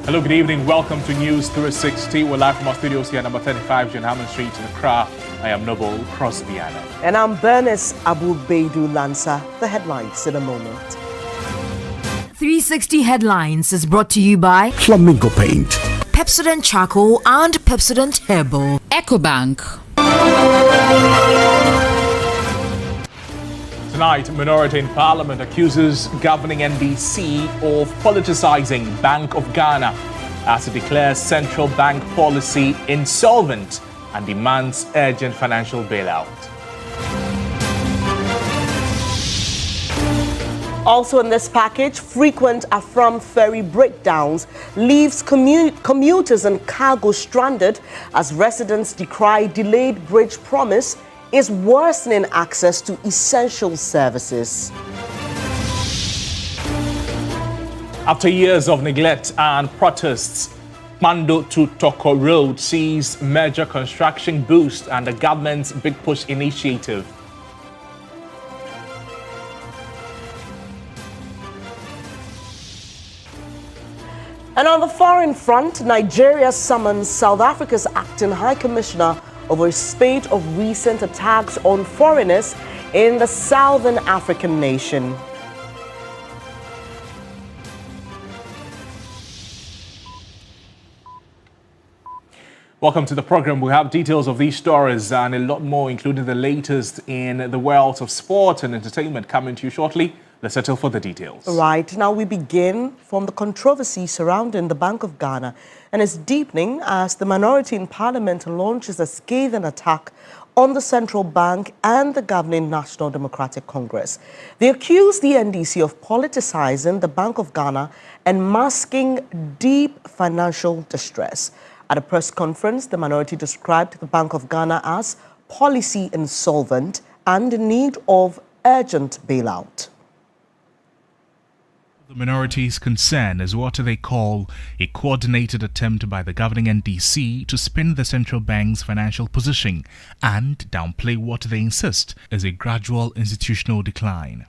Hello, good evening. Welcome to News 360. We're live from our studios here, number 35, John Hammond Street in Accra. I am Noble Crosby-Anna. And I'm Bernice Abu-Baidu Lanza. The headlines in a moment. 360 Headlines is brought to you by Flamingo Paint, Pepsodent Charcoal and Pepsodent Herbal, EcoBank. Tonight, minority in parliament accuses governing NDC of politicizing Bank of Ghana as it declares central bank policy insolvent and demands urgent financial bailout. Also in this package, frequent Afram ferry breakdowns leaves commuters and cargo stranded as residents decry delayed bridge promise is worsening access to essential services. After years of neglect and protests, Mando to Toko Road sees major construction boost and the government's Big Push initiative. And on the foreign front, Nigeria summons South Africa's acting High Commissioner over a spate of recent attacks on foreigners in the Southern African nation. Welcome to the program. We have details of these stories and a lot more, including the latest in the world of sport and entertainment, coming to you shortly. Let's settle for the details. Right. Now we begin from the controversy surrounding the Bank of Ghana and its deepening as the minority in parliament launches a scathing attack on the central bank and the governing National Democratic Congress. They accuse the NDC of politicizing the Bank of Ghana and masking deep financial distress. At a press conference, the minority described the Bank of Ghana as policy insolvent and in need of urgent bailout. The minority's concern is what they call a coordinated attempt by the governing NDC to spin the central bank's financial position and downplay what they insist is a gradual institutional decline.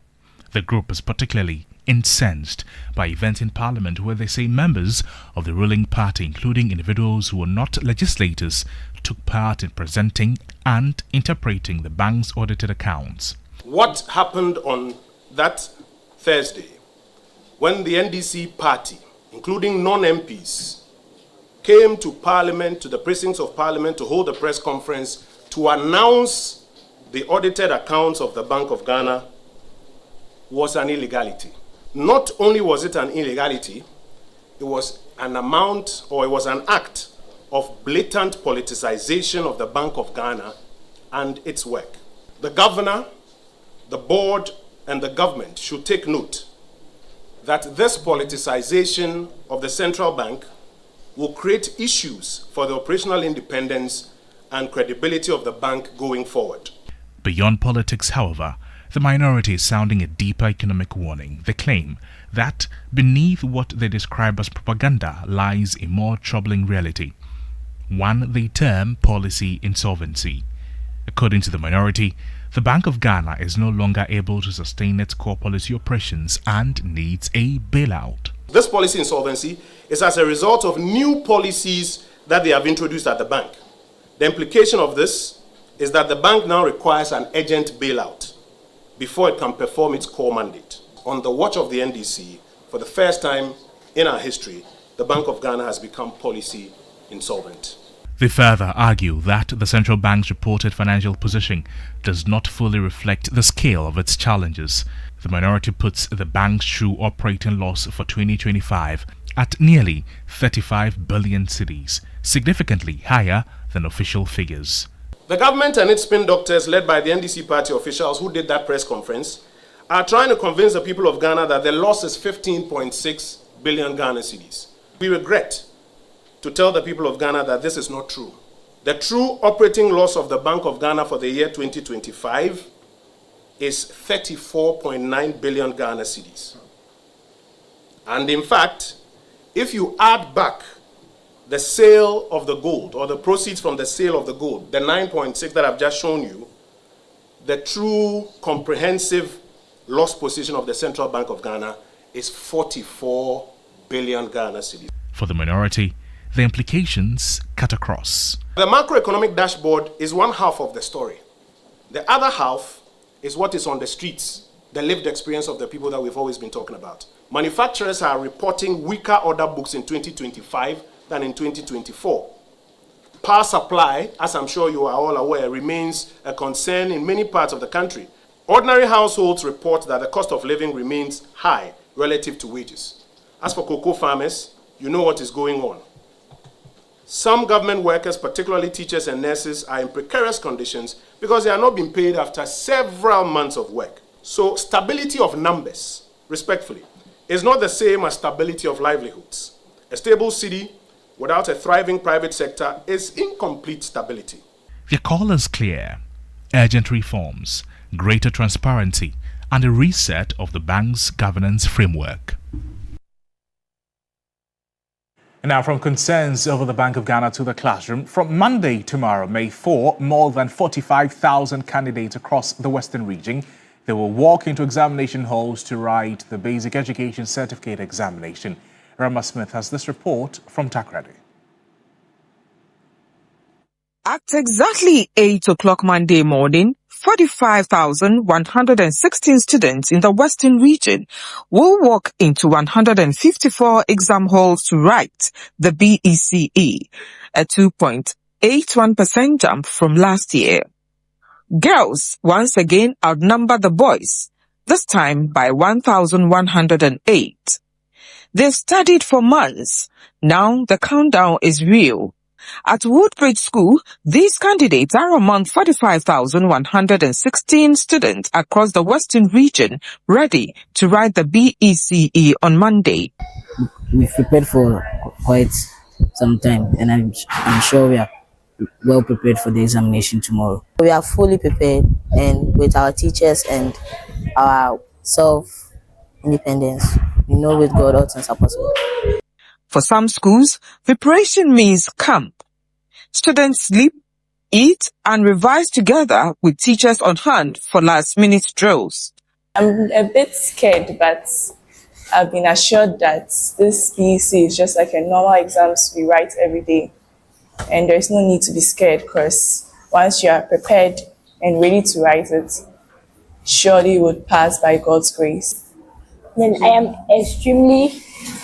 The group is particularly incensed by events in Parliament where they say members of the ruling party, including individuals who are not legislators, took part in presenting and interpreting the bank's audited accounts. What happened on that Thursday when the NDC party, including non-MPs, came to Parliament, to the precincts of Parliament to hold a press conference to announce the audited accounts of the Bank of Ghana was an illegality. Not only was it an illegality, it was an act of blatant politicization of the Bank of Ghana and its work. The governor, the board, and the government should take note that this politicization of the central bank will create issues for the operational independence and credibility of the bank going forward. Beyond politics, however, the minority is sounding a deeper economic warning. They claim that beneath what they describe as propaganda lies a more troubling reality, one they term policy insolvency. According to the minority, the Bank of Ghana is no longer able to sustain its core policy operations and needs a bailout. This policy insolvency is as a result of new policies that they have introduced at the bank. The implication of this is that the bank now requires an urgent bailout before it can perform its core mandate. On the watch of the NDC, for the first time in our history, the Bank of Ghana has become policy insolvent. They further argue that the central bank's reported financial position does not fully reflect the scale of its challenges. The minority puts the bank's true operating loss for 2025 at nearly 35 billion cedis, significantly higher than official figures. The government and its spin doctors, led by the NDC party officials who did that press conference, are trying to convince the people of Ghana that the loss is 15.6 billion Ghana cedis. We regret to tell the people of Ghana that this is not true. The true operating loss of the Bank of Ghana for the year 2025 is 34.9 billion Ghana cedis. And in fact, if you add back the sale of the gold, or the proceeds from the sale of the gold, the 9.6 that I've just shown you, the true comprehensive loss position of the Central Bank of Ghana is 44 billion Ghana cedis. For the minority, the implications cut across. The macroeconomic dashboard is one half of the story. The other half is what is on the streets, the lived experience of the people that we've always been talking about. Manufacturers are reporting weaker order books in 2025 than in 2024. Power supply, as I'm sure you are all aware, remains a concern in many parts of the country. Ordinary households report that the cost of living remains high relative to wages. As for cocoa farmers, you know what is going on. Some government workers, particularly teachers and nurses, are in precarious conditions because they are not being paid after several months of work. So stability of numbers, respectfully, is not the same as stability of livelihoods. A stable city without a thriving private sector is incomplete stability. Their call is clear: urgent reforms, greater transparency, and a reset of the bank's governance framework. And now from concerns over the Bank of Ghana to the classroom, from Monday tomorrow, May 4, more than 45,000 candidates across the Western region, they will walk into examination halls to write the Basic Education Certificate examination. Rama Smith has this report from Takrady. At exactly 8 o'clock Monday morning, 45,116 students in the Western region will walk into 154 exam halls to write the BECE, a 2.81% jump from last year. Girls once again outnumber the boys, this time by 1,108. They've studied for months. Now the countdown is real. At Woodbridge School, these candidates are among 45,116 students across the Western region ready to write the BECE on Monday. We've prepared for quite some time, and I'm sure we are well prepared for the examination tomorrow. We are fully prepared, and with our teachers and our self-independence, we know with God all things are possible. For some schools, preparation means camp. Students sleep, eat, and revise together with teachers on hand for last-minute drills. I'm a bit scared, but I've been assured that this BECE is just like a normal exams we write every day. And there's no need to be scared because once you are prepared and ready to write it, surely you would pass by God's grace. Then I am extremely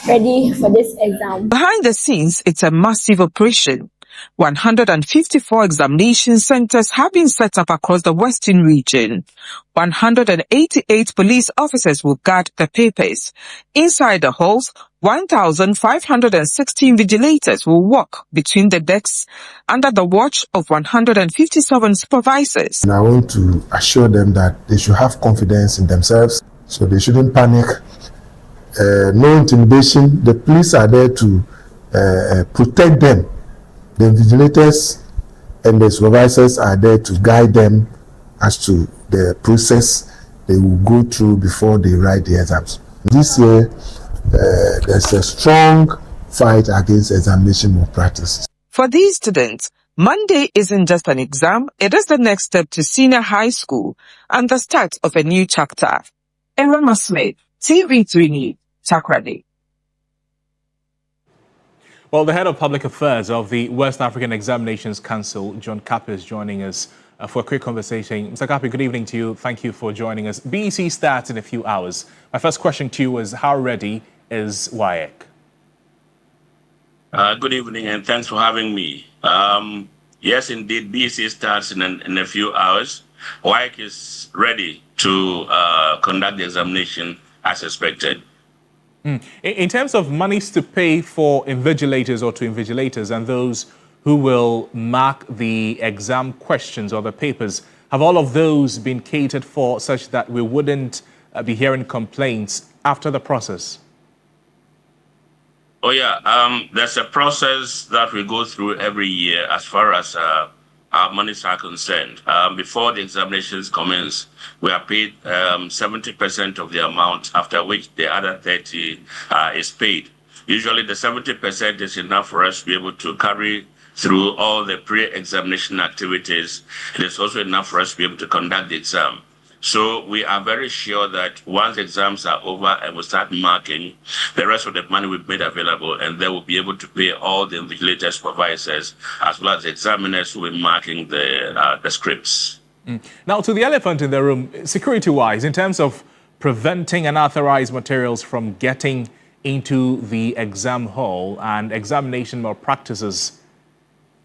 ready for this exam. Behind the scenes, it's a massive operation. 154 examination centers have been set up across the Western region. 188 police officers will guard the papers. Inside the halls, 1,516 vigilators will walk between the desks under the watch of 157 supervisors. And I want to assure them that they should have confidence in themselves, so they shouldn't panic. No intimidation. The police are there to protect them. The vigilators and the supervisors are there to guide them as to the process they will go through before they write the exams. This year, there's a strong fight against examination malpractice. For these students, Monday isn't just an exam, it is the next step to senior high school and the start of a new chapter. Rama Smith, TV3 News, Takrady. Well, the head of public affairs of the West African Examinations Council, John Kapi, is joining us for a quick conversation. Mr. Kapi, good evening to you. Thank you for joining us. BECE starts in a few hours. My first question to you is, how ready is WAEC? Good evening, and thanks for having me. Yes, indeed, BECE starts in a few hours. WAEC is ready to conduct the examination as expected. In terms of monies to pay for invigilators or to invigilators and those who will mark the exam questions or the papers, have all of those been catered for such that we wouldn't be hearing complaints after the process? Oh, yeah. There's a process that we go through every year as far as our monies are concerned. Before the examinations commence, we are paid 70% of the amount, after which the other 30 is paid. Usually the 70% is enough for us to be able to carry through all the pre-examination activities. It is also enough for us to be able to conduct the exam. So we are very sure that once exams are over and we start marking, the rest of the money will be made available, and they will be able to pay all the invigilators, supervisors, as well as the examiners who will be marking the scripts. Now, to the elephant in the room, security-wise, in terms of preventing unauthorized materials from getting into the exam hall and examination malpractices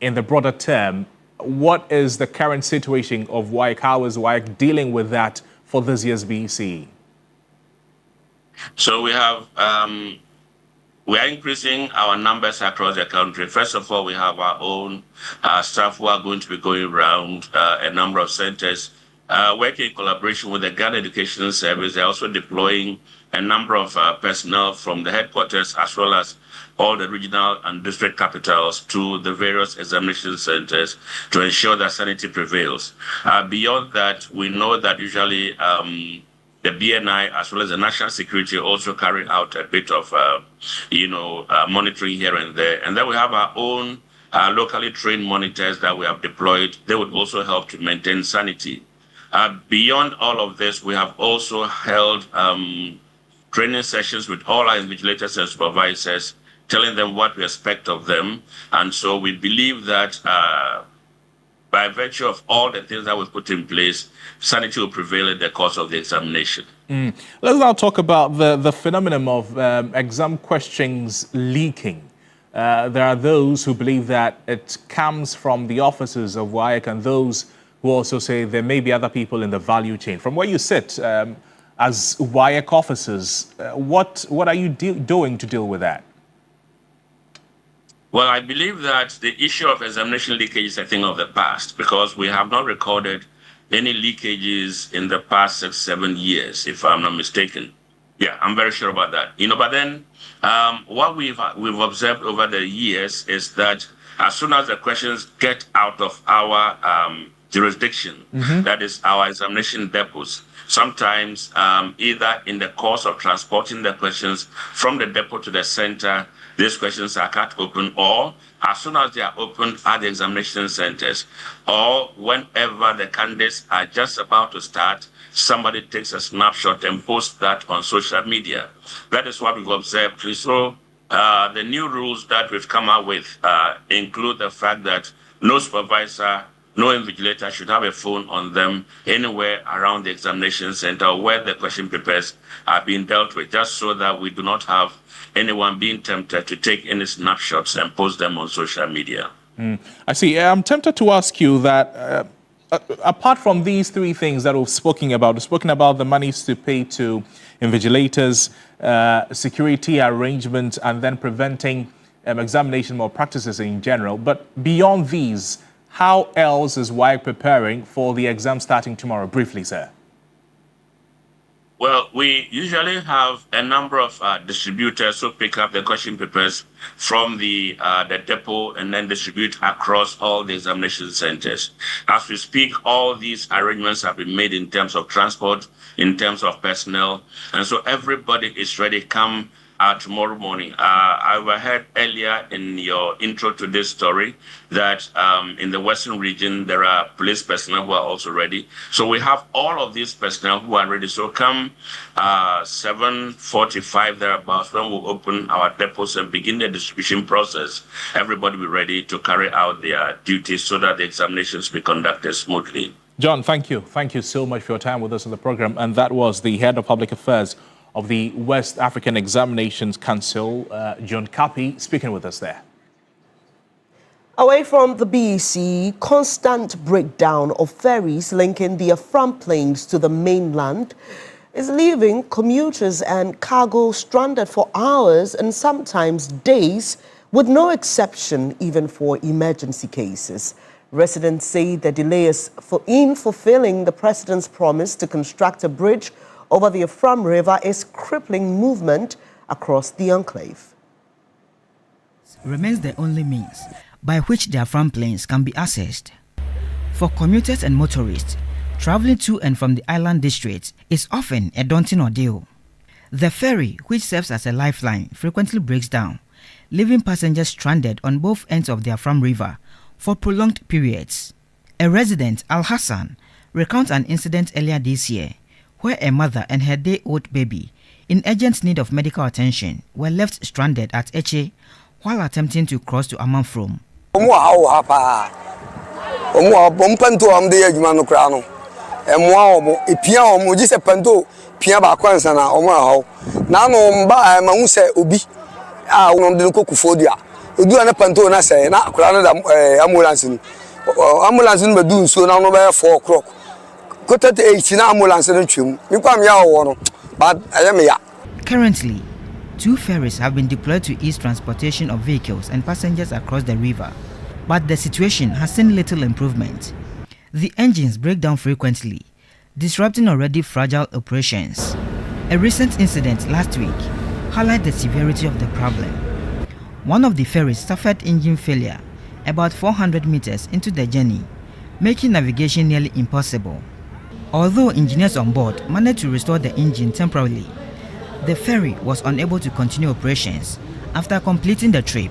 in the broader term, what is the current situation of WAEC? How is WAEC dealing with that for this year's BECE? So we have we are increasing our numbers across the country. First of all, we have our own staff who are going to be going around a number of centers, working in collaboration with the Ghana Education Service. They're also deploying a number of personnel from the headquarters as well as all the regional and district capitals to the various examination centers to ensure that sanity prevails. Beyond that, we know that usually the BNI as well as the national security also carry out a bit of, monitoring here and there. And then we have our own locally trained monitors that we have deployed. They would also help to maintain sanity. Beyond all of this, we have also held training sessions with all our invigilators and supervisors, telling them what we expect of them. And so we believe that by virtue of all the things that we put in place, sanity will prevail in the course of the examination. Let's now talk about the phenomenon of exam questions leaking. There are those who believe that it comes from the officers of WAEC and those who also say there may be other people in the value chain. From where you sit as WAEC officers, what are you doing to deal with that? Well, I believe that the issue of examination leakage is a thing of the past because we have not recorded any leakages in the past 6-7 years, if I'm not mistaken. Yeah, I'm very sure about that. But then what we've observed over the years is that as soon as the questions get out of our jurisdiction, that is our examination depots, sometimes either in the course of transporting the questions from the depot to the center, these questions are cut open, or as soon as they are opened at the examination centers, or whenever the candidates are just about to start, somebody takes a snapshot and posts that on social media. That is what we've observed. So the new rules that we've come up with include the fact that no supervisor, no invigilator should have a phone on them anywhere around the examination center where the question papers are being dealt with, just so that we do not have anyone being tempted to take any snapshots and post them on social media. I see. I'm tempted to ask you that apart from these three things that we've spoken about the monies to pay to invigilators, security arrangements, and then preventing examination malpractices in general. But beyond these, how else is WAEC preparing for the exam starting tomorrow? Briefly, sir. Well, we usually have a number of distributors who pick up the question papers from the depot and then distribute across all the examination centers. As we speak, all these arrangements have been made in terms of transport, in terms of personnel, and so everybody is ready come tomorrow morning. I heard earlier in your intro to this story that in the Western region, there are police personnel who are also ready. So we have all of these personnel who are ready. So come 7:45 thereabouts, when we open our depots and begin the distribution process, everybody will be ready to carry out their duties so that the examinations be conducted smoothly. John, thank you. Thank you so much for your time with us on the program. And that was the Head of Public Affairs of the West African Examinations Council, John Kapi, speaking with us there. Away from the BECE, constant breakdown of ferries linking the Afram Plains to the mainland is leaving commuters and cargo stranded for hours and sometimes days, with no exception even for emergency cases. Residents say the delay is in fulfilling the president's promise to construct a bridge over the Afram River is crippling movement across the enclave. Remains the only means by which the Afram Plains can be accessed. For commuters and motorists, traveling to and from the island districts is often a daunting ordeal. The ferry, which serves as a lifeline, frequently breaks down, leaving passengers stranded on both ends of the Afram River for prolonged periods. A resident, Al Hassan, recounts an incident earlier this year where a mother and her day-old baby in urgent need of medical attention were left stranded at Eche while attempting to cross to Amanfrom. Currently, 2 ferries have been deployed to ease transportation of vehicles and passengers across the river, but the situation has seen little improvement. The engines break down frequently, disrupting already fragile operations. A recent incident last week highlighted the severity of the problem. One of the ferries suffered engine failure about 400 meters into the journey, making navigation nearly impossible. Although engineers on board managed to restore the engine temporarily, the ferry was unable to continue operations after completing the trip,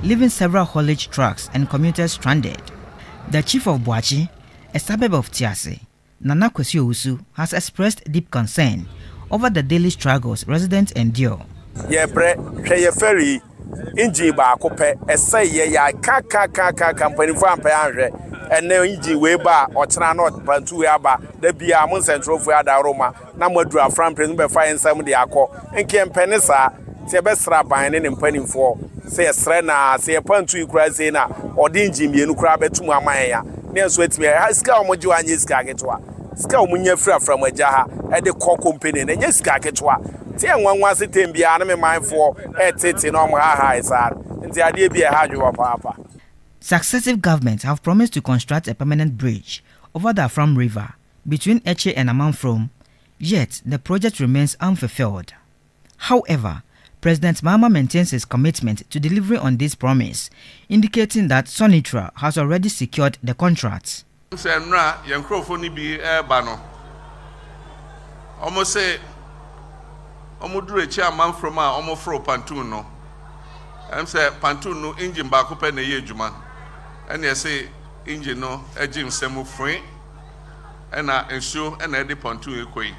leaving several haulage trucks and commuters stranded. The chief of Boachi, a suburb of Tiase, Nana Kwesi Owusu, has expressed deep concern over the daily struggles residents endure. Ferry engine ba kope essay ya company for ampe and now engine way ba ochena not bantu aba da bia mon central for ada roma na modura from president be fire nsam de akọ nke mpene sa se be sra ban ne mpanimfo se sra na se pantu ikura se na odi engine mienu kura betum aman ya na so etime ha ska omoji wanye ska ketwa ska omunya fra maja ha e de call company na nya ska ketwa ti enwanwa se tembia na me manfo etete no mo ha isa nti ade bia ha dwo papa. Successive governments have promised to construct a permanent bridge over the Afram River between Eche and Amanfrom, yet the project remains unfulfilled. However, President Mahama maintains his commitment to delivery on this promise, indicating that Sonitra has already secured the contract. Almost say, Omudure chairman from Omofro Pantuno. I'm say Pantuno engine back up in the year, and you say engine no, a gym semu free, and I ensure an eddy pontoon equi.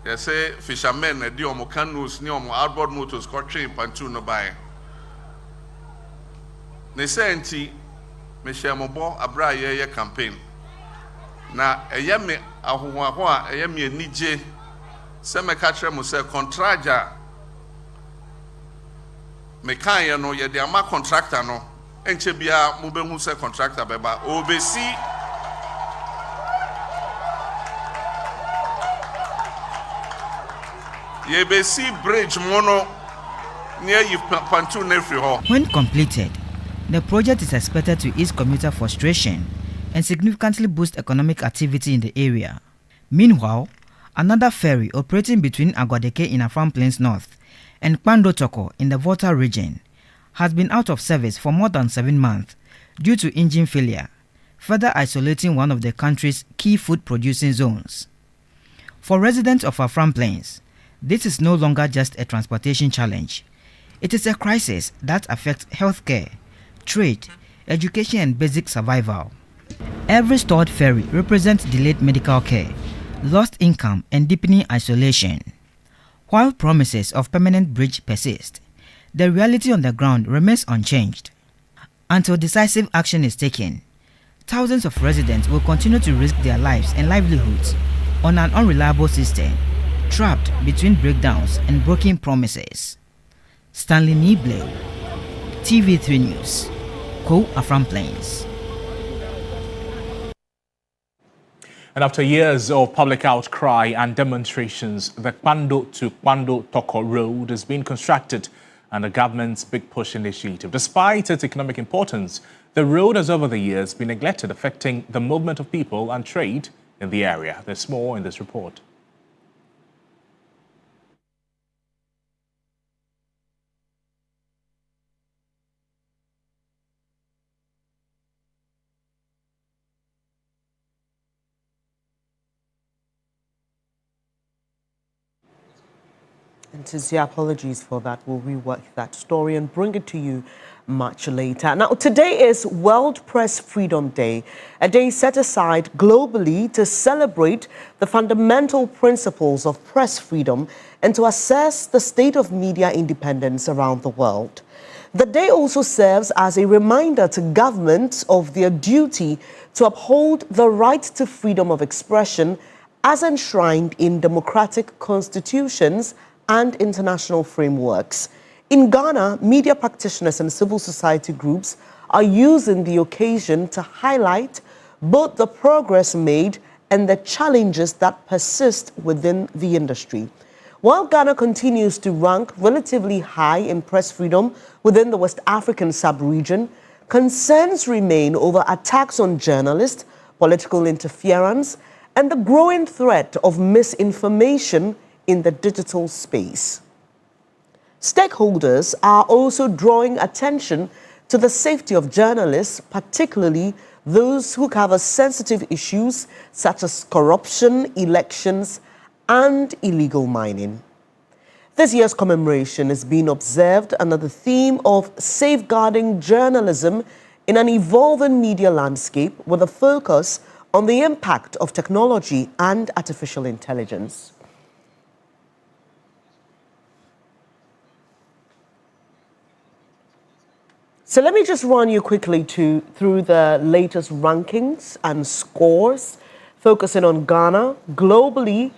They say fishermen a deal canoes near outboard motors coaching Pantuno by. They say, Auntie, Michelle Mobo, a bra ye campaign. Na a yemi a huwa a yemi a nije, semi catcher muse contraja. Mekanya no ye de ama contractor no enche bia mubehu se contractor beba BECE ye BECE bridge mono near you pantu nefri ho. When completed, the project is expected to ease commuter frustration and significantly boost economic activity in the area. Meanwhile, another ferry operating between Agwadeke in Afram Plains North and Kpando Toko in the Volta region has been out of service for more than 7 months due to engine failure, further isolating one of the country's key food producing zones. For residents of Afram Plains, this is no longer just a transportation challenge. It is a crisis that affects healthcare, trade, education and basic survival. Every stored ferry represents delayed medical care, lost income and deepening isolation. While promises of permanent bridge persist, the reality on the ground remains unchanged. Until decisive action is taken, thousands of residents will continue to risk their lives and livelihoods on an unreliable system, trapped between breakdowns and broken promises. Stanley Nible, TV3 News, Afram Plains. And after years of public outcry and demonstrations, the Kpando to Kpando Toko road is being constructed under the government's Big Push initiative. Despite its economic importance, the road has over the years been neglected, affecting the movement of people and trade in the area. There's more in this report. And sincere apologies for that. We'll rework that story and bring it to you much later. Now, today is World Press Freedom Day, a day set aside globally to celebrate the fundamental principles of press freedom and to assess the state of media independence around the world. The day also serves as a reminder to governments of their duty to uphold the right to freedom of expression as enshrined in democratic constitutions and international frameworks. In Ghana, media practitioners and civil society groups are using the occasion to highlight both the progress made and the challenges that persist within the industry. While Ghana continues to rank relatively high in press freedom within the West African sub-region, concerns remain over attacks on journalists, political interference, and the growing threat of misinformation in the digital space. Stakeholders are also drawing attention to the safety of journalists, particularly those who cover sensitive issues such as corruption, elections, and illegal mining. This year's commemoration is being observed under the theme of safeguarding journalism in an evolving media landscape with a focus on the impact of technology and artificial intelligence. So let me just run you quickly through the latest rankings and scores, focusing on Ghana. Globally,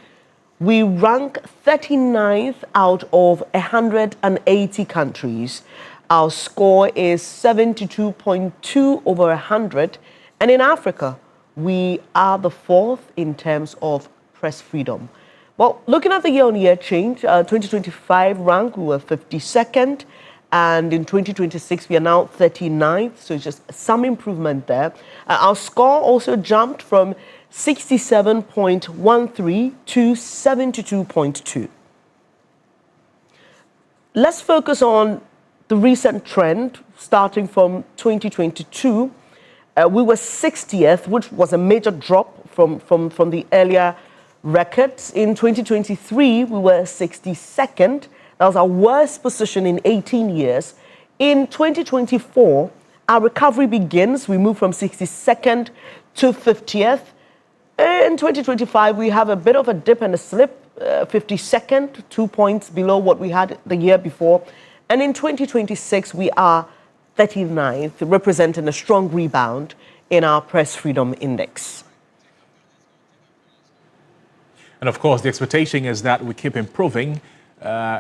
we rank 39th out of 180 countries. Our score is 72.2 over 100. And in Africa, we are the 4th in terms of press freedom. Well, looking at the year-on-year change, 2025 rank, we were 52nd. And in 2026, we are now 39th, so just some improvement there. Our score also jumped from 67.13 to 72.2. Let's focus on the recent trend, starting from 2022. We were 60th, which was a major drop from the earlier records. In 2023, we were 62nd. That was our worst position in 18 years. In 2024, our recovery begins. We move from 62nd to 50th. In 2025, we have a bit of a dip and a slip, 52nd, 2 points below what we had the year before. And in 2026, we are 39th, representing a strong rebound in our press freedom index. And of course, the expectation is that we keep improving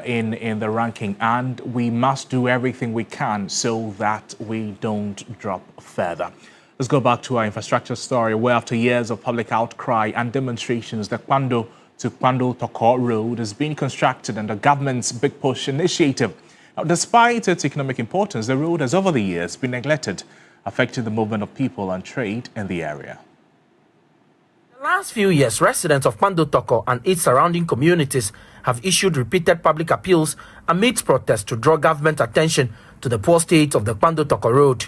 in the ranking, and we must do everything we can so that we don't drop further. Let's go back to our infrastructure story, where after years of public outcry and demonstrations, the Kwando to Kwando Toko Road is being constructed under government's Big Push initiative. Now, despite its economic importance, the road has over the years been neglected, affecting the movement of people and trade in the area. The last few years, residents of Kwando Toko and its surrounding communities have issued repeated public appeals amidst protests to draw government attention to the poor state of the Kwando Toko Road.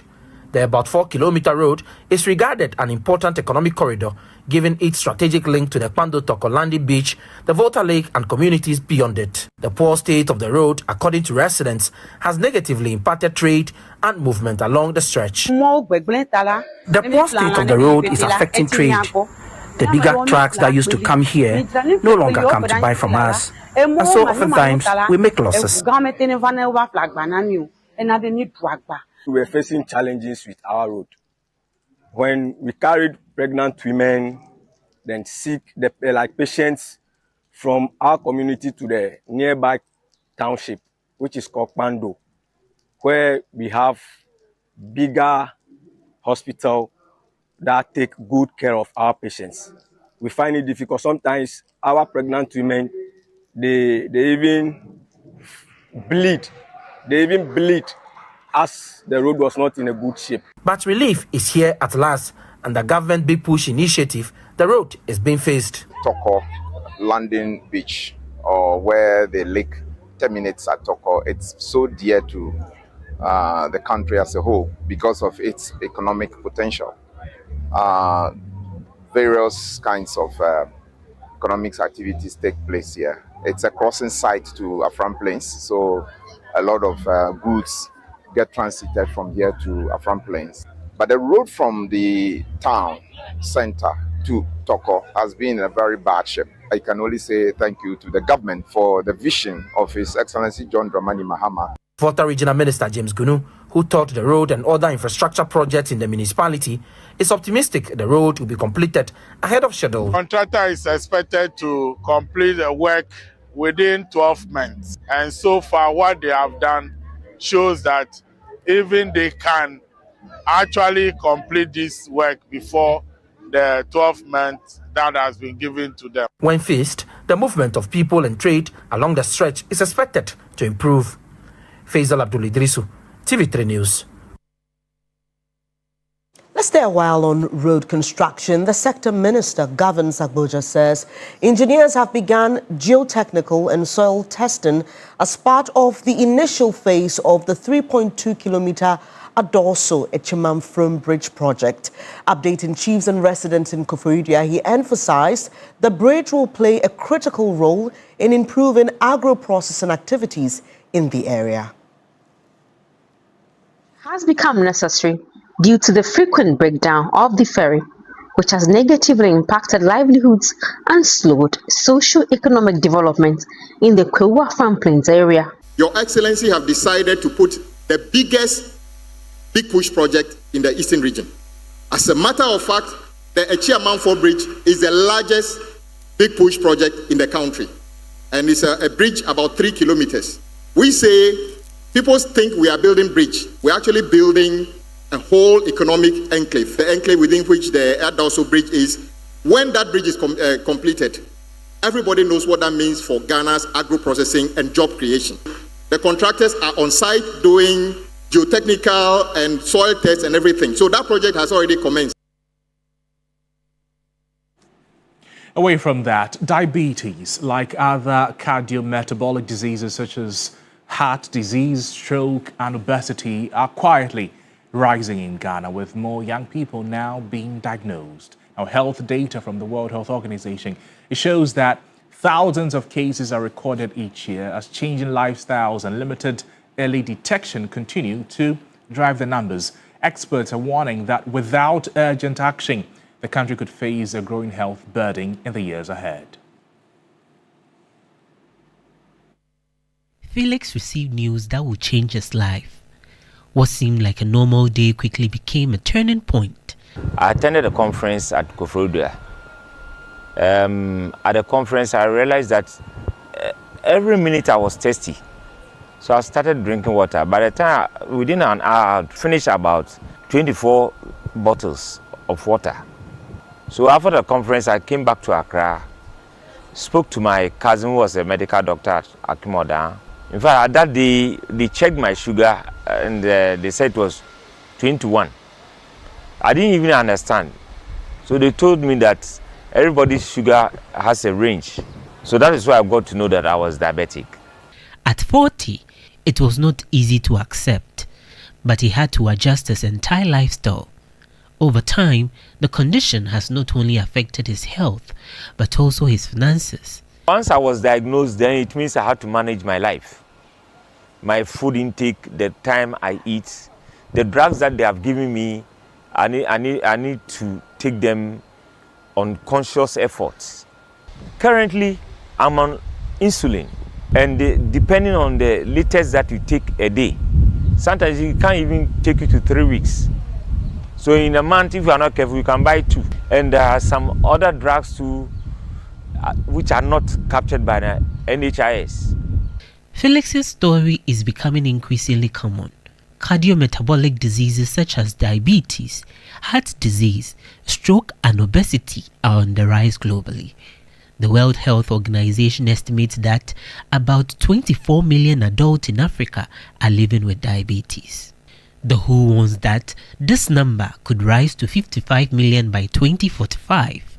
The about 4-kilometer road is regarded an important economic corridor, given its strategic link to the Kwando Toko landing beach, the Volta Lake, and communities beyond it. The poor state of the road, according to residents, has negatively impacted trade and movement along the stretch. The poor state of the road is affecting trade. The bigger trucks that used to come here no longer come to buy from us, and so oftentimes we make losses. We were facing challenges with our road. When we carried pregnant women, then sick, like patients from our community to the nearby township, which is called Kwando, where we have bigger hospital that take good care of our patients. We find it difficult. Sometimes our pregnant women, they even bleed. They even bleed as the road was not in a good shape. But relief is here at last, and the government Big Push initiative, the road is being phased. Toko landing beach, or where the lake terminates at Toko, it's so dear to the country as a whole because of its economic potential. Various kinds of economic activities take place here. It's a crossing site to Afram Plains, so a lot of goods get transited from here to Afram Plains. But the road from the town center to Toko has been in a very bad shape. I can only say thank you to the government for the vision of His Excellency John Dramani Mahama. Volta Regional Minister James Gunu, who toured the road and other infrastructure projects in the municipality, is optimistic the road will be completed ahead of schedule. The contractor is expected to complete the work within 12 months. And so far, what they have done shows that even they can actually complete this work before the 12 months that has been given to them. When faced, the movement of people and trade along the stretch is expected to improve. Faisal Abdul Idrisu, TV3 News. Let's stay a while on road construction. The sector minister, Gavin Sagboja, says engineers have begun geotechnical and soil testing as part of the initial phase of the 3.2-kilometer Adorso-Echimam-From Bridge project. Updating chiefs and residents in Koforidua, he emphasized the bridge will play a critical role in improving agro-processing activities in the area. Has become necessary due to the frequent breakdown of the ferry, which has negatively impacted livelihoods and slowed socio-economic development in the Kwewu Plains area. Your Excellency have decided to put the biggest big push project in the eastern region. As a matter of fact, the Echiamam-4 Bridge is the largest big push project in the country, and it's a bridge about 3 kilometers. We say, people think we are building bridge. We're actually building a whole economic enclave, the enclave within which the Adorso Bridge is. When that bridge is completed, everybody knows what that means for Ghana's agro-processing and job creation. The contractors are on site doing geotechnical and soil tests and everything. So that project has already commenced. Away from that, diabetes, like other cardiometabolic diseases such as heart disease, stroke, and obesity, are quietly rising in Ghana, with more young people now being diagnosed. Now, health data from the World Health Organization, it shows that thousands of cases are recorded each year as changing lifestyles and limited early detection continue to drive the numbers. Experts are warning that without urgent action, the country could face a growing health burden in the years ahead. Felix received news that would change his life. What seemed like a normal day quickly became a turning point. I attended a conference at Koforidua. At the conference, I realized that every minute I was thirsty. So I started drinking water. By the time, within an hour, I finished about 24 bottles of water. So after the conference, I came back to Accra, spoke to my cousin who was a medical doctor at Akimoda. In fact, that day, they checked my sugar and they said it was 21. I didn't even understand. So they told me that everybody's sugar has a range. So that is why I got to know that I was diabetic. At 40, it was not easy to accept, but he had to adjust his entire lifestyle. Over time, the condition has not only affected his health, but also his finances. Once I was diagnosed, then it means I had to manage my life. My food intake, the time I eat, the drugs that they have given me, I need to take them on conscious efforts. Currently, I'm on insulin, and depending on the liters that you take a day, sometimes it can't even take you to 3 weeks. So in a month, if you are not careful, you can buy 2. And there are some other drugs too, which are not captured by the NHIS. Felix's story is becoming increasingly common. Cardiometabolic diseases such as diabetes, heart disease, stroke, and obesity are on the rise globally. The World Health Organization estimates that about 24 million adults in Africa are living with diabetes. The WHO warns that this number could rise to 55 million by 2045.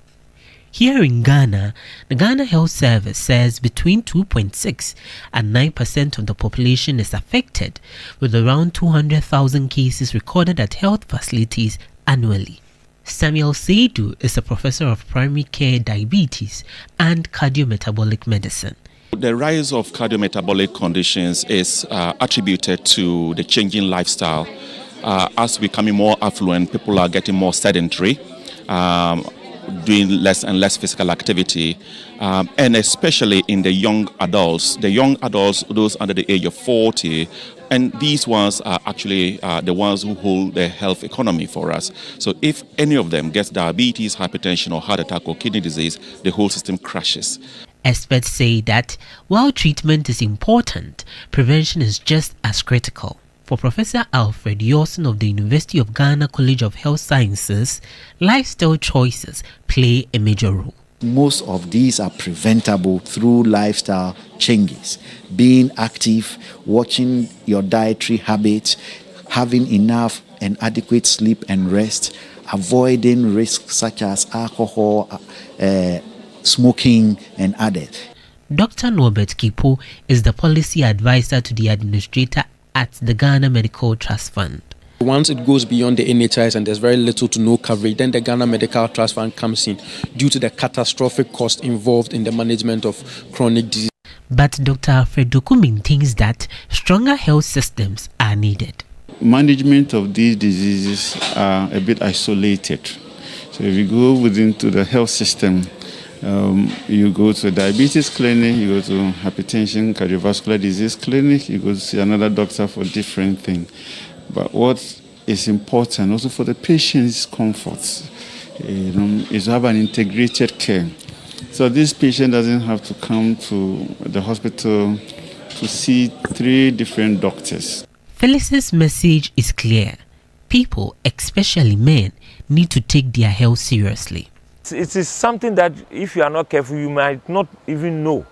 Here in Ghana, the Ghana Health Service says between 2.6 and 9% of the population is affected, with around 200,000 cases recorded at health facilities annually. Samuel Seidu is a professor of primary care diabetes and cardiometabolic medicine. The rise of cardiometabolic conditions is attributed to the changing lifestyle. As becoming more affluent, people are getting more sedentary, doing less and less physical activity, and especially in the young adults. The young adults, those under the age of 40, and these ones are actually the ones who hold the health economy for us. So if any of them gets diabetes, hypertension, or heart attack or kidney disease, the whole system crashes. Experts say that while treatment is important, prevention is just as critical. For Professor Alfred Yawson of the University of Ghana College of Health Sciences, lifestyle choices play a major role. Most of these are preventable through lifestyle changes. Being active, watching your dietary habits, having enough and adequate sleep and rest, avoiding risks such as alcohol, smoking, and others. Dr. Norbert Kipo is the policy advisor to the administrator at the Ghana Medical Trust Fund. Once it goes beyond the NHIs and there's very little to no coverage, then the Ghana Medical Trust Fund comes in due to the catastrophic cost involved in the management of chronic disease. But Dr. Alfred Doku maintains that stronger health systems are needed. Management of these diseases are a bit isolated. So if you go within to the health system, you go to a diabetes clinic, you go to hypertension, cardiovascular disease clinic, you go to see another doctor for different things. But what is important also for the patient's comfort is to have an integrated care. So this patient doesn't have to come to the hospital to see 3 different doctors. Phyllis's message is clear. People, especially men, need to take their health seriously. It is something that if you are not careful, you might not even know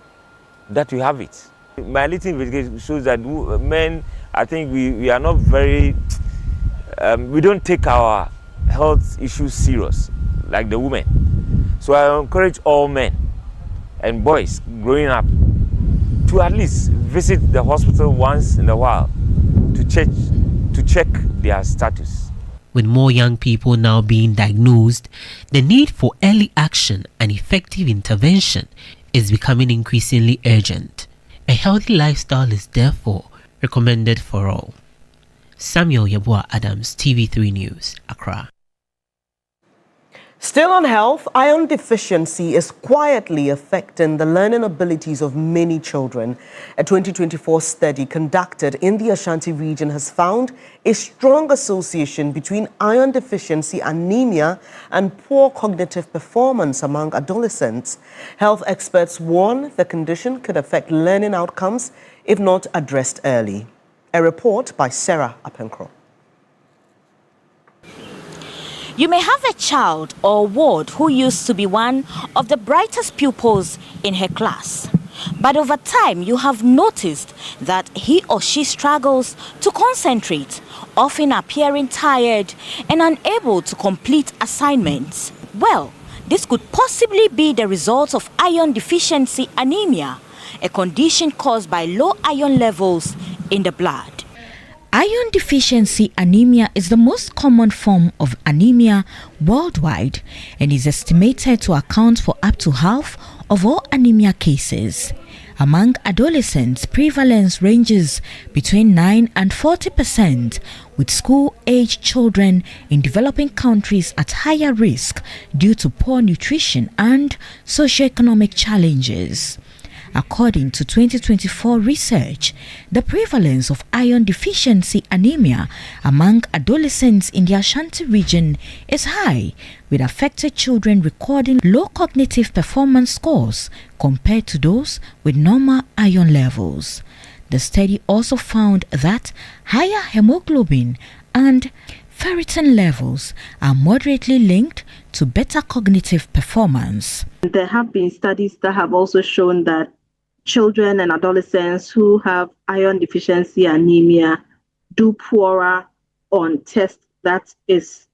that you have it. My little investigation shows that men, I think we are not very, we don't take our health issues serious like the women. So I encourage all men and boys growing up to at least visit the hospital once in a while to check their status. With more young people now being diagnosed, the need for early action and effective intervention is becoming increasingly urgent. A healthy lifestyle is therefore recommended for all. Samuel Yeboah Adams, TV3 News, Accra. Still on health, iron deficiency is quietly affecting the learning abilities of many children. A 2024 study conducted in the Ashanti region has found a strong association between iron deficiency, anemia, and poor cognitive performance among adolescents. Health experts warn the condition could affect learning outcomes if not addressed early. A report by Sarah Apenkro. You may have a child or ward who used to be one of the brightest pupils in her class. But over time, you have noticed that he or she struggles to concentrate, often appearing tired and unable to complete assignments. Well, this could possibly be the result of iron deficiency anemia, a condition caused by low iron levels in the blood. Iron deficiency anemia is the most common form of anemia worldwide and is estimated to account for up to half of all anemia cases. Among adolescents, prevalence ranges between 9 and 40%, with school-age children in developing countries at higher risk due to poor nutrition and socioeconomic challenges. According to 2024 research, the prevalence of iron deficiency anemia among adolescents in the Ashanti region is high, with affected children recording low cognitive performance scores compared to those with normal iron levels. The study also found that higher hemoglobin and ferritin levels are moderately linked to better cognitive performance. There have been studies that have also shown that children and adolescents who have iron deficiency anemia do poorer on tests that is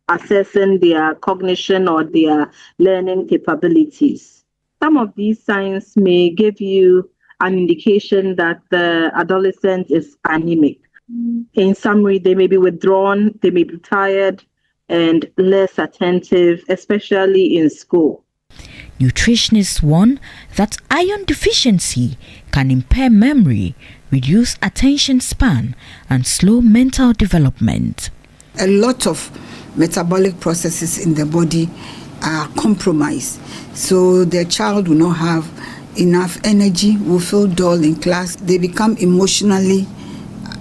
assessing their cognition or their learning capabilities. Some of these signs may give you an indication that the adolescent is anemic. In summary, they may be withdrawn, they may be tired, and less attentive, especially in school. Nutritionists warn that iron deficiency can impair memory, reduce attention span, and slow mental development. A lot of metabolic processes in the body are compromised. So the child will not have enough energy, will feel dull in class. They become emotionally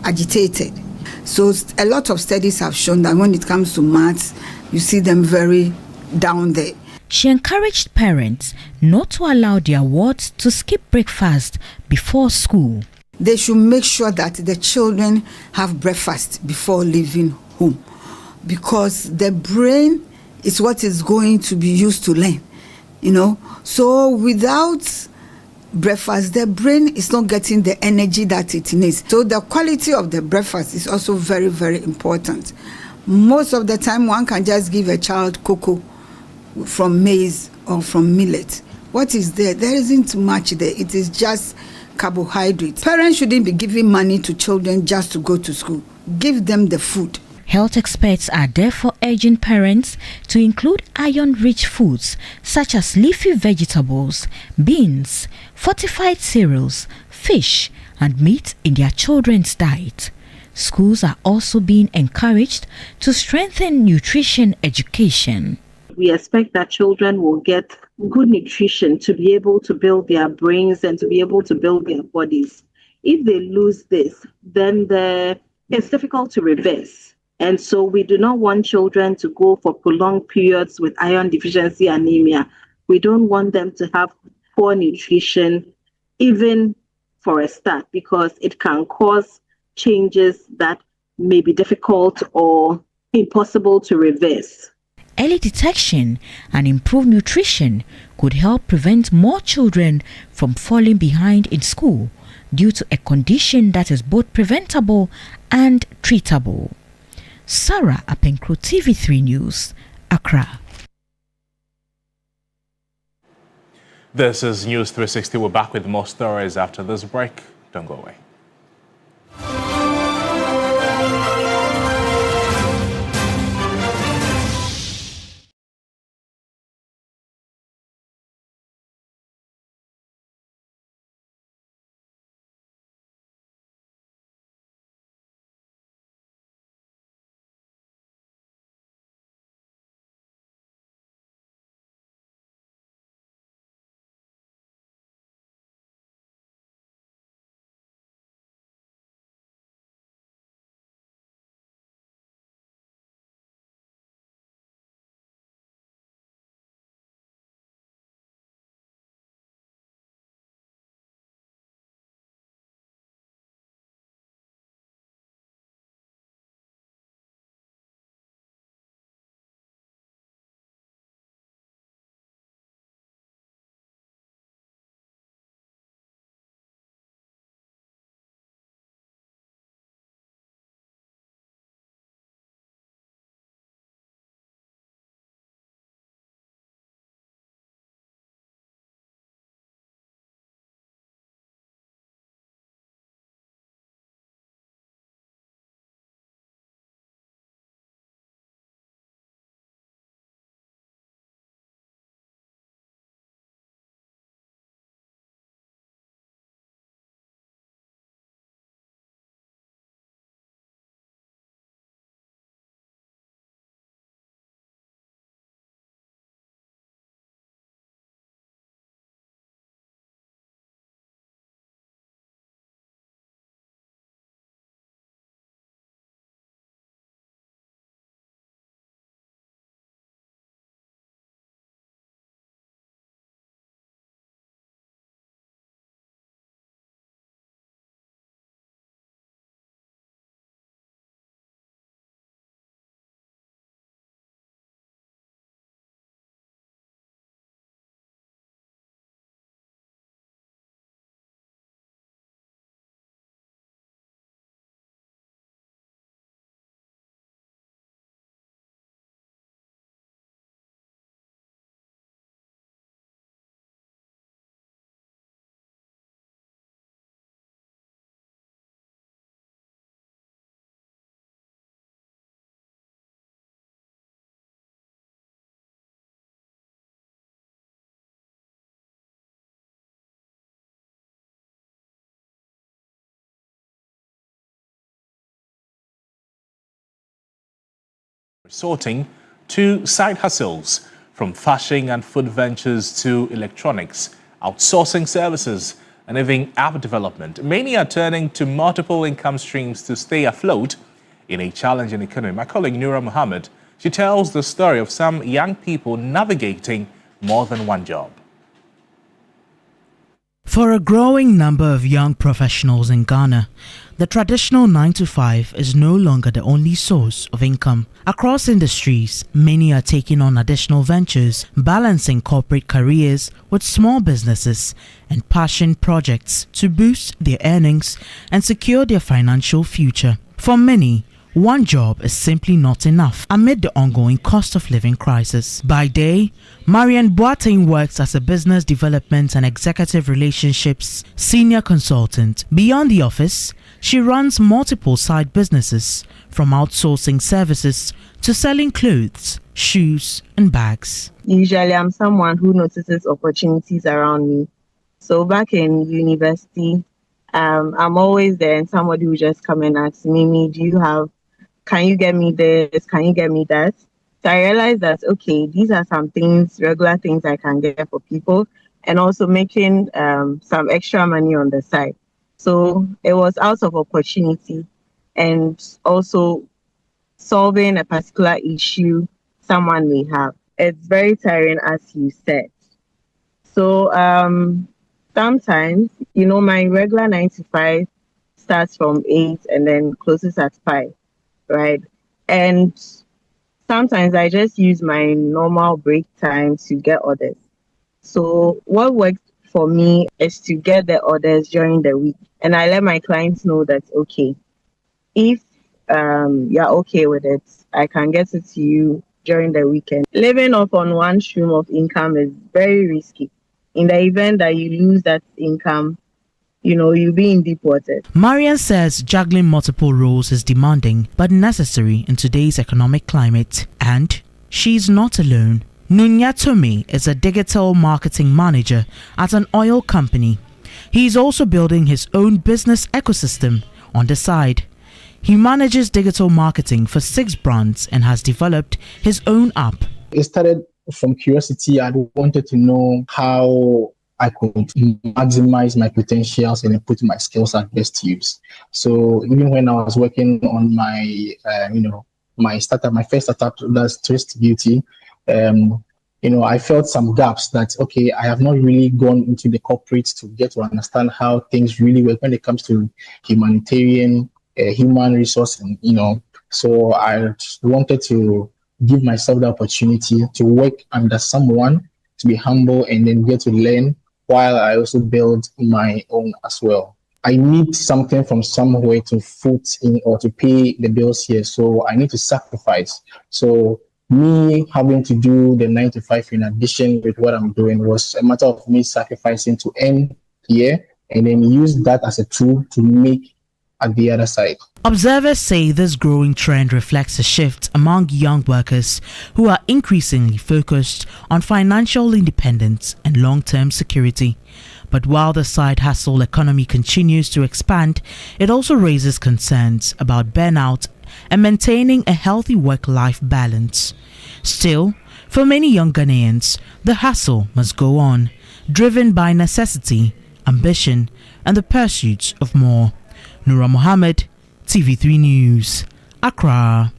agitated. So a lot of studies have shown that when it comes to maths, you see them very down there. She encouraged parents not to allow their wards to skip breakfast before school. They should make sure that the children have breakfast before leaving home, because the brain is what is going to be used to learn, So without breakfast, the brain is not getting the energy that it needs. So the quality of the breakfast is also very, very important. Most of the time, one can just give a child cocoa from maize or from millet. What is there? There isn't much there. It is just carbohydrates. Parents shouldn't be giving money to children just to go to school. Give them the food. Health experts are therefore urging parents to include iron-rich foods such as leafy vegetables, beans, fortified cereals, fish, and meat in their children's diet. Schools are also being encouraged to strengthen nutrition education. We expect that children will get good nutrition to be able to build their brains and to be able to build their bodies. If they lose this, then it's difficult to reverse. And so we do not want children to go for prolonged periods with iron deficiency anemia. We don't want them to have poor nutrition, even for a start, because it can cause changes that may be difficult or impossible to reverse. Early detection and improved nutrition could help prevent more children from falling behind in school due to a condition that is both preventable and treatable. Sarah Apenkro, TV3 News, Accra. This is News 360. We're back with more stories after this break. Don't go away. resorting to side hustles, from fashion and food ventures to electronics, outsourcing services, and even app development. Many are turning to multiple income streams to stay afloat in a challenging economy. My colleague Nura Muhammad, she tells the story of some young people navigating more than one job. For a growing number of young professionals in Ghana, the traditional 9-to-5 is no longer the only source of income. Across industries, many are taking on additional ventures, balancing corporate careers with small businesses and passion projects to boost their earnings and secure their financial future. For many, one job is simply not enough amid the ongoing cost of living crisis. By day, Marian Boateng works as a business development and executive relationships senior consultant. Beyond the office, she runs multiple side businesses, from outsourcing services to selling clothes, shoes, and bags. Usually, I'm someone who notices opportunities around me. So back in university, I'm always there, and somebody will just come and ask me, can you get me this? Can you get me that? So I realized that, okay, these are some things, regular things I can get for people, and also making some extra money on the side. So it was out of opportunity and also solving a particular issue someone may have. It's very tiring, as you said. So sometimes, my regular 9-to-5 starts from 8 and then closes at 5. Right. And sometimes I just use my normal break time to get orders. So what works for me is to get the orders during the week. And I let my clients know that, okay, if you're okay with it, I can get it to you during the weekend. Living off on one stream of income is very risky. In the event that you lose that income, you'll be in deep water. Marian says juggling multiple roles is demanding but necessary in today's economic climate. And she's not alone. Nunya Tome is a digital marketing manager at an oil company. He's also building his own business ecosystem on the side. He manages digital marketing for 6 brands and has developed his own app. It started from curiosity. I wanted to know how I could maximize my potentials and put my skills at best use. So even when I was working on my, my first startup, that's Twist Beauty, I felt some gaps that, okay, I have not really gone into the corporate to get to understand how things really work when it comes to humanitarian, human resource, and, so I wanted to give myself the opportunity to work under someone, to be humble, and then get to learn, while I also build my own as well. I need something from somewhere to foot in or to pay the bills here, so I need to sacrifice. So me having to do the 9-to-5 in addition with what I'm doing was a matter of me sacrificing to earn here and then use that as a tool to make at the other side. Observers say this growing trend reflects a shift among young workers who are increasingly focused on financial independence and long-term security. But while the side hustle economy continues to expand, it also raises concerns about burnout and maintaining a healthy work-life balance. Still, for many young Ghanaians, the hustle must go on, driven by necessity, ambition, and the pursuit of more. Nura Muhammad, TV3 News, Accra.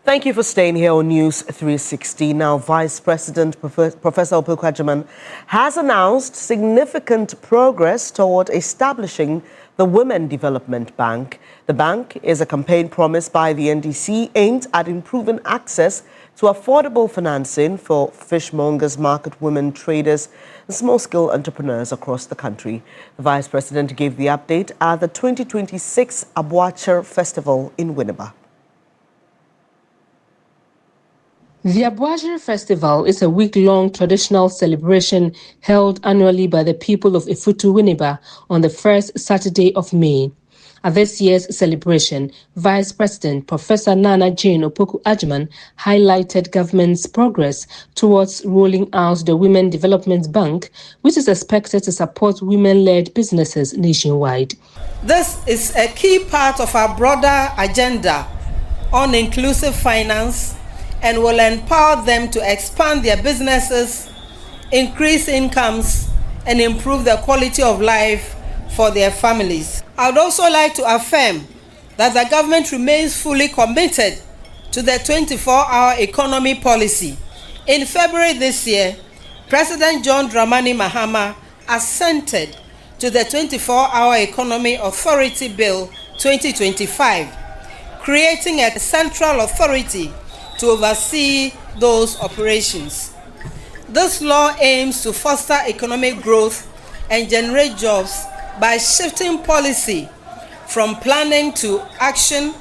Thank you for staying here on News 360. Now, Vice President Professor Opoku Agyeman has announced significant progress toward establishing the Women Development Bank. The bank is a campaign promise by the NDC aimed at improving access to affordable financing for fishmongers, market women, traders, and small-scale entrepreneurs across the country. The Vice President gave the update at the 2026 Abuacher Festival in Winneba. The Abuacher Festival is a week-long traditional celebration held annually by the people of Ifutu, Winneba on the first Saturday of May. At this year's celebration, Vice President Professor Nana Jane Opoku Agyeman highlighted government's progress towards rolling out the Women Development Bank, which is expected to support women-led businesses nationwide. This is a key part of our broader agenda on inclusive finance and will empower them to expand their businesses, increase incomes, and improve the quality of life for their families. I would also like to affirm that the government remains fully committed to the 24-hour economy policy. In February this year, President John Dramani Mahama assented to the 24-hour Economy Authority Bill 2025, creating a central authority to oversee those operations. This law aims to foster economic growth and generate jobs by shifting policy from planning to action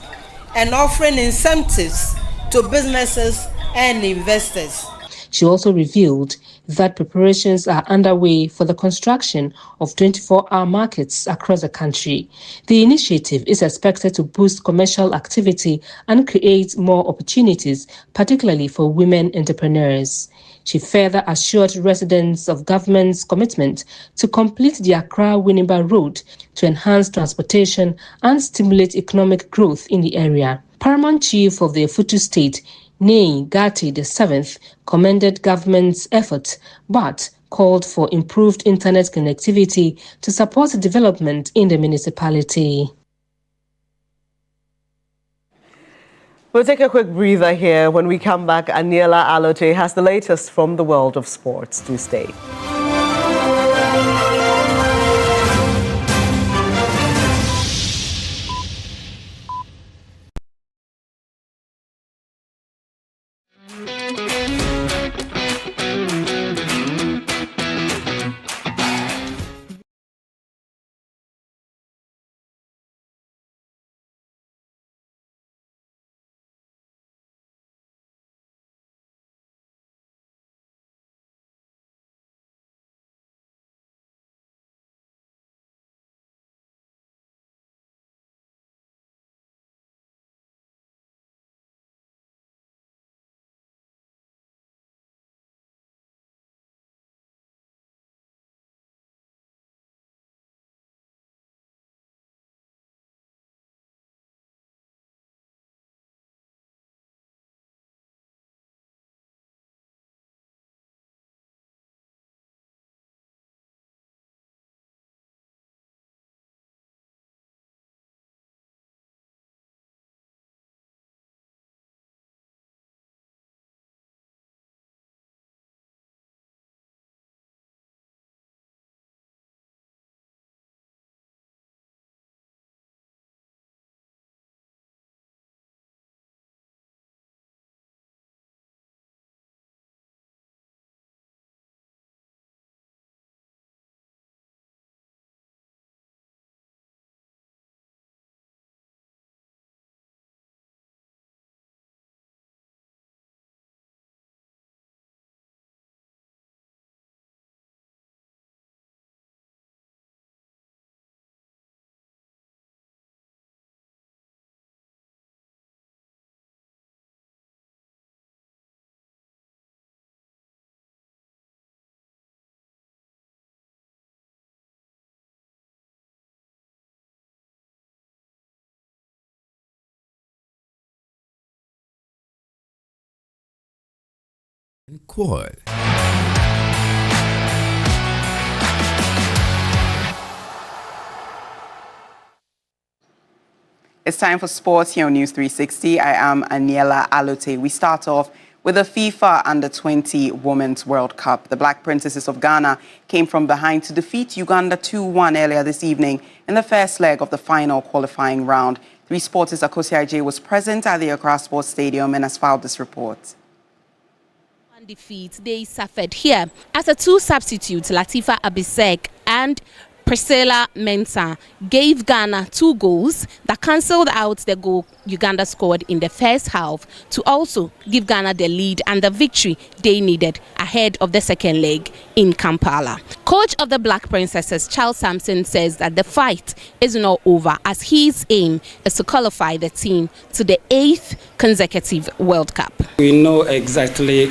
and offering incentives to businesses and investors. She also revealed that preparations are underway for the construction of 24-hour markets across the country. The initiative is expected to boost commercial activity and create more opportunities, particularly for women entrepreneurs. She further assured residents of government's commitment to complete the Accra-Winneba Road to enhance transportation and stimulate economic growth in the area. Paramount Chief of the Efutu State, Nei Gati VII, commended government's efforts, but called for improved internet connectivity to support development in the municipality. We'll take a quick breather here. When we come back, Aniela Alote has the latest from the world of sports. Do stay. Quad. It's time for sports here on News 360. I am Aniela Alote. We start off with the FIFA Under-20 Women's World Cup. The Black Princesses of Ghana came from behind to defeat Uganda 2-1 earlier this evening in the first leg of the final qualifying round. 3 Sports' Akosi Ajay was present at the Accra Sports Stadium and has filed this report. Defeat they suffered here as the 2 substitutes Latifa Abisek and Priscilla Mensah gave Ghana 2 goals that cancelled out the goal Uganda scored in the first half to also give Ghana the lead and the victory they needed ahead of the second leg in Kampala. Coach of the Black Princesses, Charles Sampson, says that the fight is not over as his aim is to qualify the team to the 8th consecutive World Cup. We know exactly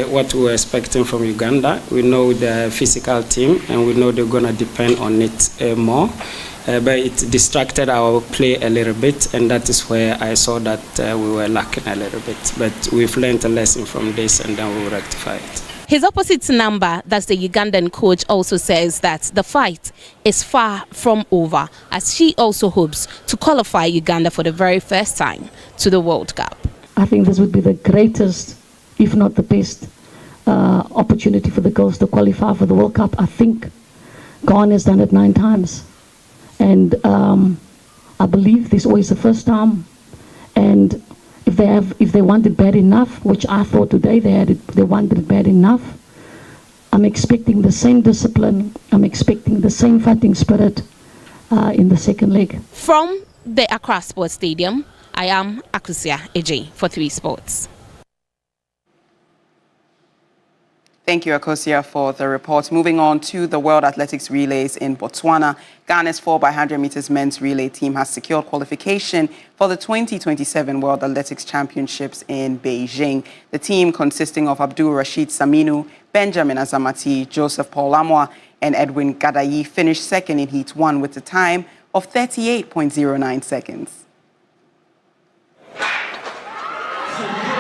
what we're expecting from Uganda. We know the physical team and we know they're going to depend on it more. but it distracted our play a little bit, and that is where I saw that we were lacking a little bit. But we've learned a lesson from this, and then we'll rectify it. His opposite number, that's the Ugandan coach, also says that the fight is far from over, as she also hopes to qualify Uganda for the very first time to the World Cup. I think this would be the greatest, if not the best, opportunity for the girls to qualify for the World Cup. I think Ghana has done it 9 times. And I believe this is always the first time. And if they want it bad enough, which I thought today they wanted it bad enough, I'm expecting the same discipline. I'm expecting the same fighting spirit in the second leg. From the Accra Sports Stadium, I am Akusia Eji for 3 Sports. Thank you, Akosia, for the report. Moving on to the World Athletics Relays in Botswana. Ghana's 4x100 meters men's relay team has secured qualification for the 2027 World Athletics Championships in Beijing. The team, consisting of Abdul Rashid Saminu, Benjamin Azamati, Joseph Paul Lamwa, and Edwin Gadayi, finished second in Heat 1 with a time of 38.09 seconds.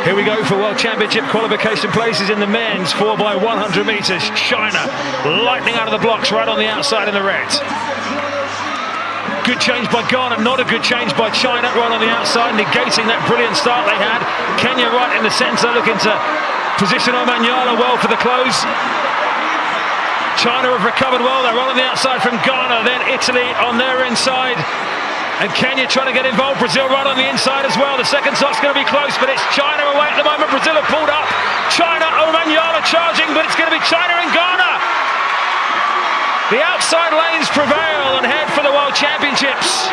Here we go for World Championship qualification places in the men's 4x100 meters. China lightning out of the blocks right on the outside in the red. Good change by Ghana, not a good change by China right on the outside, negating that brilliant start they had. Kenya right in the centre, looking to position Omanyala well for the close. China have recovered well, they're right on the outside from Ghana, then Italy on their inside. And Kenya trying to get involved, Brazil right on the inside as well. The second shot's going to be close, but it's China away at the moment. Brazil have pulled up. China, Omanyala charging, but it's going to be China and Ghana. The outside lanes prevail and head for the World Championships.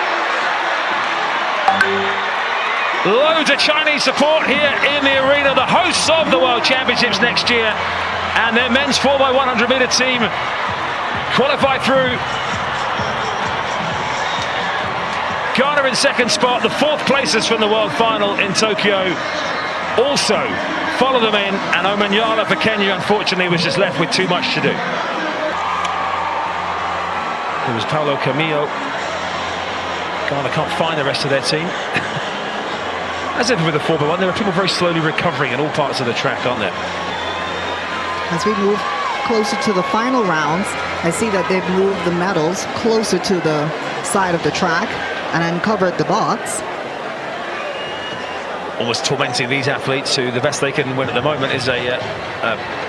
Loads of Chinese support here in the arena, the hosts of the World Championships next year. And their men's 4x100 meter team qualify through. Ghana in second spot, the 4th placers from the World Final in Tokyo also follow them in, and Omanyala for Kenya, unfortunately, was just left with too much to do. It was Paulo Camillo. Ghana can't find the rest of their team. As ever with the 4x1, there are people very slowly recovering in all parts of the track, aren't there? As we move closer to the final rounds, I see that they've moved the medals closer to the side of the track and uncovered the box. Almost tormenting these athletes, who the best they can win at the moment is a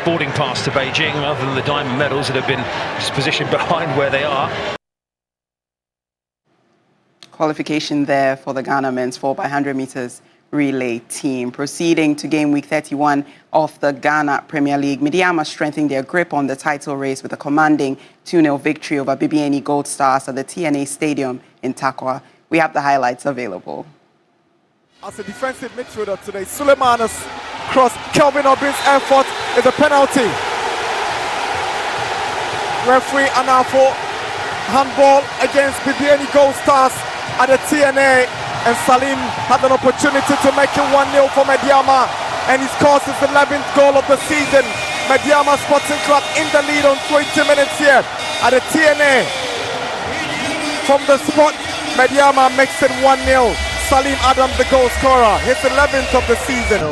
boarding pass to Beijing, rather than the diamond medals that have been just positioned behind where they are. Qualification there for the Ghana men's 4x100 meters relay team. Proceeding to game week 31 of the Ghana Premier League, Midiama strengthening their grip on the title race with a commanding 2-0 victory over BBNE Gold Stars at the TNA Stadium in Takwa. We have the highlights available. As a defensive midfielder today, Suleiman's cross, Kelvin Obin's effort is a penalty. Referee Anafo, handball against BBNE Gold Stars at the TNA, and Salim had an opportunity to make it 1-0 for Midiama, and he scores his 11th goal of the season. Midiama Sporting Club in the lead on 20 minutes here at the TNA. From the spot, Midiama makes it 1-0. Salim Adams, the goal scorer, his 11th of the season.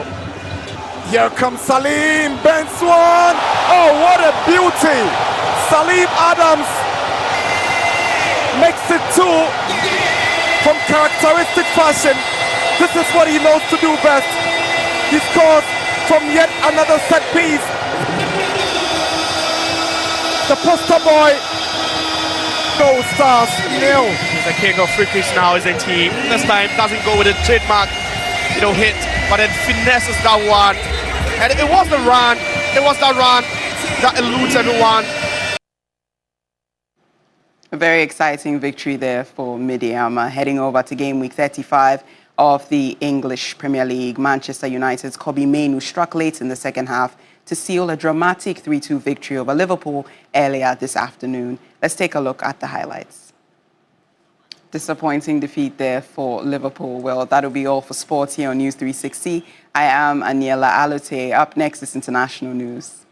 Here comes Salim, bends one. Oh, what a beauty! Salim Adams makes it 2 from characteristic fashion. This is what he knows to do best. He scores from yet another set piece. The poster boy, Gold Stars, 0. He's the king of free kicks now, isn't he? This time doesn't go with a trademark, hit, but then finesses that one. And it was the run, that eludes everyone. A very exciting victory there for Midiama. Heading over to game week 35 of the English Premier League, Manchester United's Kobbie Mainoo struck late in the second half to seal a dramatic 3-2 victory over Liverpool earlier this afternoon. Let's take a look at the highlights. Disappointing defeat there for Liverpool. Well, that'll be all for sports here on News 360. I am Aniela Alote. Up next is international news.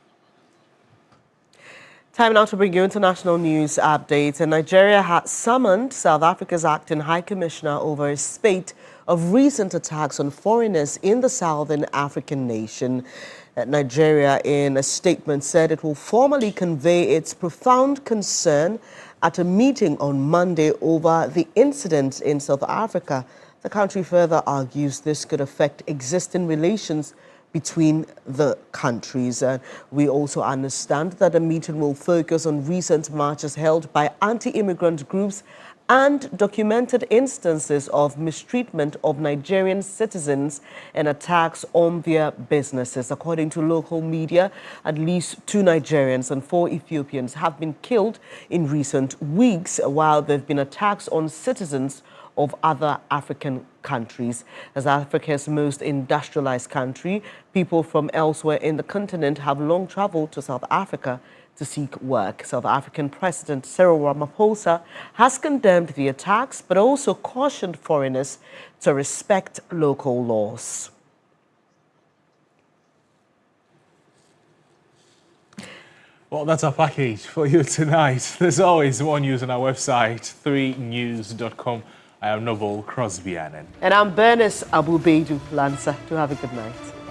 Time now to bring you international news updates. And Nigeria has summoned South Africa's acting High Commissioner over a spate of recent attacks on foreigners in the southern African nation. Nigeria, in a statement, said it will formally convey its profound concern at a meeting on Monday over the incidents in South Africa. The country further argues this could affect existing relations between the countries. We also understand that the meeting will focus on recent marches held by anti-immigrant groups and documented instances of mistreatment of Nigerian citizens and attacks on their businesses. According to local media, at least 2 Nigerians and 4 Ethiopians have been killed in recent weeks, while there have been attacks on citizens of other African countries. As Africa's most industrialized country, people from elsewhere in the continent have long traveled to South Africa to seek work. South African President Cyril Ramaphosa has condemned the attacks, but also cautioned foreigners to respect local laws. Well, that's our package for you tonight. There's always more news on our website, 3news.com. I am Noble Crosby Annan. And I'm Bernice Abubeidu Lanza. Do have a good night.